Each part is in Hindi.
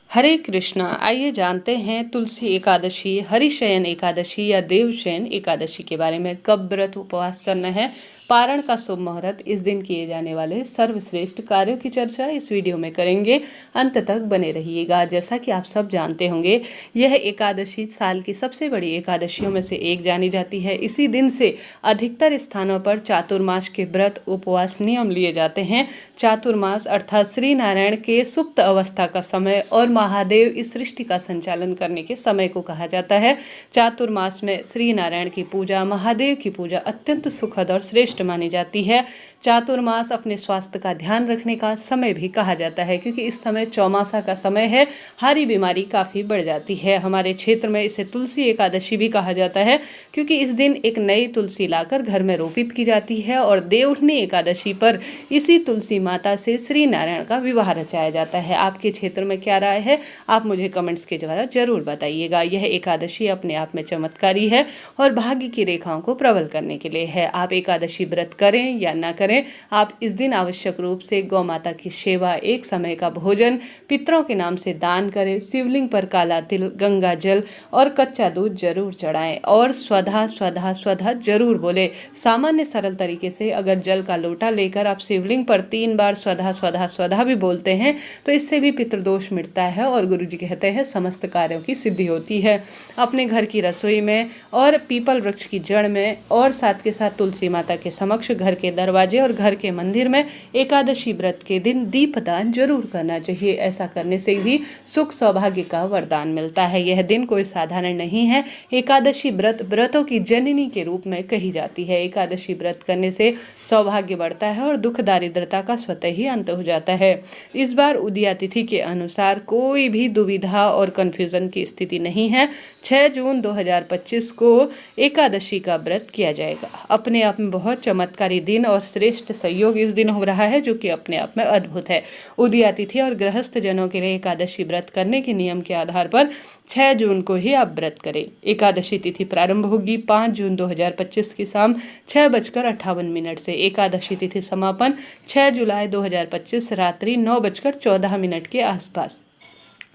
हरे कृष्णा। आइए जानते हैं तुलसी एकादशी, हरिशयन एकादशी या देवशयन एकादशी के बारे में। कब व्रत उपवास करना है, पारण का शुभ मुहूर्त, इस दिन किए जाने वाले सर्वश्रेष्ठ कार्यों की चर्चा इस वीडियो में करेंगे। अंत तक बने रहिएगा। जैसा कि आप सब जानते होंगे, यह एकादशी साल की सबसे बड़ी एकादशियों में से एक जानी जाती है। इसी दिन से अधिकतर स्थानों पर चातुर्मास के व्रत उपवास नियम लिए जाते हैं। चातुर्मास अर्थात श्री नारायण के सुप्त अवस्था का समय और महादेव इस सृष्टि का संचालन करने के समय को कहा जाता है। चातुर्मास में श्री नारायण की पूजा, महादेव की पूजा अत्यंत सुखद और श्रेष्ठ मानी जाती है। चातुर्मास अपने स्वास्थ्य का ध्यान रखने का समय भी कहा जाता है, क्योंकि इस समय चौमासा का समय है, हारी बीमारी काफ़ी बढ़ जाती है। हमारे क्षेत्र में इसे तुलसी एकादशी भी कहा जाता है, क्योंकि इस दिन एक नई तुलसी लाकर घर में रोपित की जाती है और देवउठनी एकादशी पर इसी तुलसी माता से श्री नारायण का विवाह रचाया जाता है। आपके क्षेत्र में क्या राय है, आप मुझे कमेंट्स के द्वारा जरूर बताइएगा। यह एकादशी अपने आप में चमत्कारी है और भाग्य की रेखाओं को प्रबल करने के लिए है। आप एकादशी व्रत करें या ना करें, आप इस दिन आवश्यक रूप से गौ माता की सेवा, एक समय का भोजन, पितरों के नाम से दान करें, शिवलिंग पर काला तिल, गंगा जल और कच्चा दूध जरूर चढ़ाएं और स्वधा स्वधा स्वधा जरूर बोले। सामान्य सरल तरीके से अगर जल का लोटा लेकर आप शिवलिंग पर 3 बार स्वधा स्वधा स्वधा भी बोलते हैं तो इससे भी पितृदोष मिटता है और गुरुजी कहते हैं समस्त कार्यों की सिद्धि होती है। अपने घर की रसोई में और पीपल वृक्ष की जड़ में और साथ के साथ तुलसी माता के समक्ष, घर के दरवाजे और घर के मंदिर में एकादशी व्रत के दिन दीपदान जरूर करना चाहिए। ऐसा करने से भी सुख सौभाग्य का वरदान मिलता है। यह दिन कोई साधारण नहीं है। एकादशी व्रत व्रतों की जननी के रूप में कही जाती है। एकादशी व्रत करने से सौभाग्य बढ़ता है और दुख दारिद्रता का स्वतः ही अंत हो जाता है। इस बार उदया तिथि के अनुसार कोई भी दुविधा और कंफ्यूजन की स्थिति नहीं है। 6 जून 2025 को एकादशी का व्रत किया जाएगा। अपने आप में बहुत चमत्कारी दिन और श्रेष्ठ संयोग इस दिन हो रहा है, जो कि अपने आप में अद्भुत है। उदया तिथि और गृहस्थ जनों के लिए एकादशी व्रत करने के नियम के आधार पर 6 जून को ही आप व्रत करें। एकादशी तिथि प्रारंभ होगी 5 जून 2025 की शाम 6:58 से। एकादशी तिथि समापन 6 जुलाई 2025 रात्रि 9:14 के आसपास।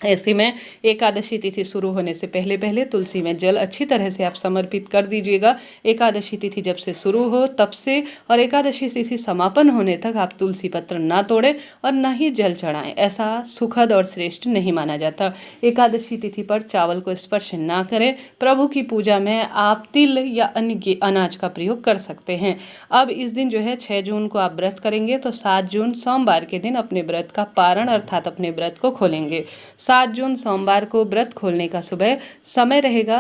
ऐसे में एकादशी तिथि शुरू होने से पहले पहले तुलसी में जल अच्छी तरह से आप समर्पित कर दीजिएगा। एकादशी तिथि जब से शुरू हो तब से और एकादशी तिथि समापन होने तक आप तुलसी पत्र ना तोड़ें और न ही जल चढ़ाएं। ऐसा सुखद और श्रेष्ठ नहीं माना जाता। एकादशी तिथि पर चावल को स्पर्श ना करें। प्रभु की पूजा में आप तिल या अन्य अनाज का प्रयोग कर सकते हैं। अब इस दिन जो है 6 जून को आप व्रत करेंगे तो 7 जून सोमवार के दिन अपने व्रत का पारण अर्थात अपने व्रत को खोलेंगे। 7 जून सोमवार को व्रत खोलने का सुबह समय रहेगा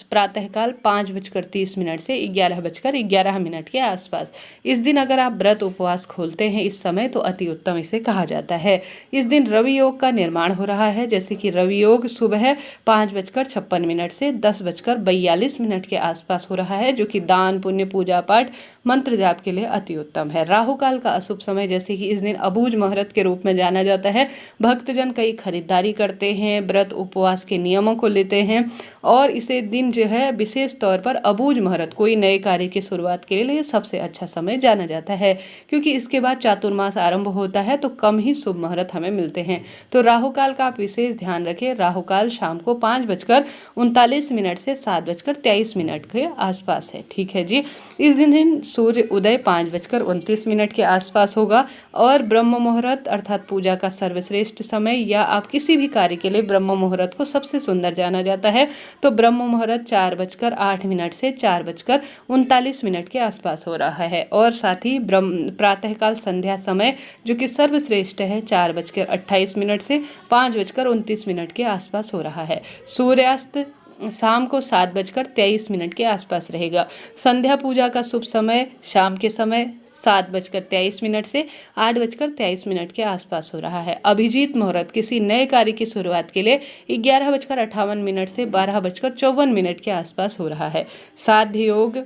प्रातःकाल 5:30 से 11:11 के आसपास। इस दिन अगर आप व्रत उपवास खोलते हैं इस समय तो अति उत्तम इसे कहा जाता है। इस दिन रवि योग का निर्माण हो रहा है, जैसे कि रवि योग सुबह 5:56 से 10:42 के आसपास हो रहा है, जो कि दान, पुण्य, पूजा पाठ, मंत्र जाप के लिए अति उत्तम है। राहु काल का अशुभ समय, जैसे कि इस दिन अबूझ मुहूर्त के रूप में जाना जाता है। भक्तजन कई खरीदारी करते हैं, व्रत उपवास के नियमों को लेते हैं और इसे दिन जो है विशेष तौर पर अबूझ मुहूर्त, कोई नए कार्य की शुरुआत के लिए सबसे अच्छा समय जाना जाता है, क्योंकि इसके बाद चातुर्मास आरंभ होता है तो कम ही शुभ मुहूर्त हमें मिलते हैं। तो राहु काल का आप विशेष ध्यान रखें। राहु काल शाम को 5:39 से 7:23 के आसपास है। ठीक है जी। इस दिन सूर्य उदय 5:29 के आसपास होगा और ब्रह्म मुहूर्त अर्थात पूजा का सर्वश्रेष्ठ समय या आप किसी भी कार्य के लिए ब्रह्म मुहूर्त को सबसे सुंदर जाना जाता है, तो ब्रह्म मुहूर्त 4:08 से 4:39 के आसपास हो रहा है। और साथ ही प्रातःकाल संध्या समय जो कि सर्वश्रेष्ठ है 4:28 से 5:29 के आसपास हो रहा है। सूर्यास्त शाम को 7:23 के आसपास रहेगा। संध्या पूजा का शुभ समय शाम के समय 7:23 से 8:23 के आसपास हो रहा है। अभिजीत मुहूर्त किसी नए कार्य की शुरुआत के लिए 11:58 से 12:54 के आसपास हो रहा है। साध्य योग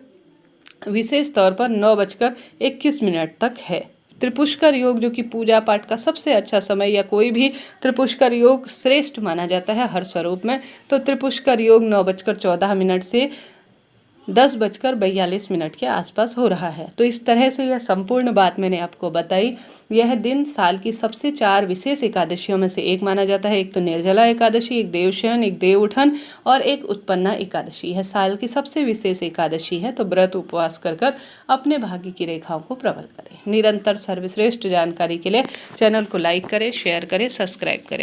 विशेष तौर पर 9:21 तक है। त्रिपुष्कर योग जो कि पूजा पाठ का सबसे अच्छा समय या कोई भी त्रिपुष्कर योग श्रेष्ठ माना जाता है हर स्वरूप में, तो त्रिपुष्कर योग 9:14 से 10:42 के आसपास हो रहा है। तो इस तरह से यह संपूर्ण बात मैंने आपको बताई। यह दिन साल की सबसे 4 विशेष एकादशियों में से एक माना जाता है। एक तो निर्जला एकादशी, एक देवशयन, एक देव उठन और एक उत्पन्ना एकादशी। यह साल की सबसे विशेष एकादशी है। तो व्रत उपवास कर कर अपने भाग्य की रेखाओं को प्रबल करें। निरंतर सर्वश्रेष्ठ जानकारी के लिए चैनल को लाइक करें, शेयर करें, सब्सक्राइब करें।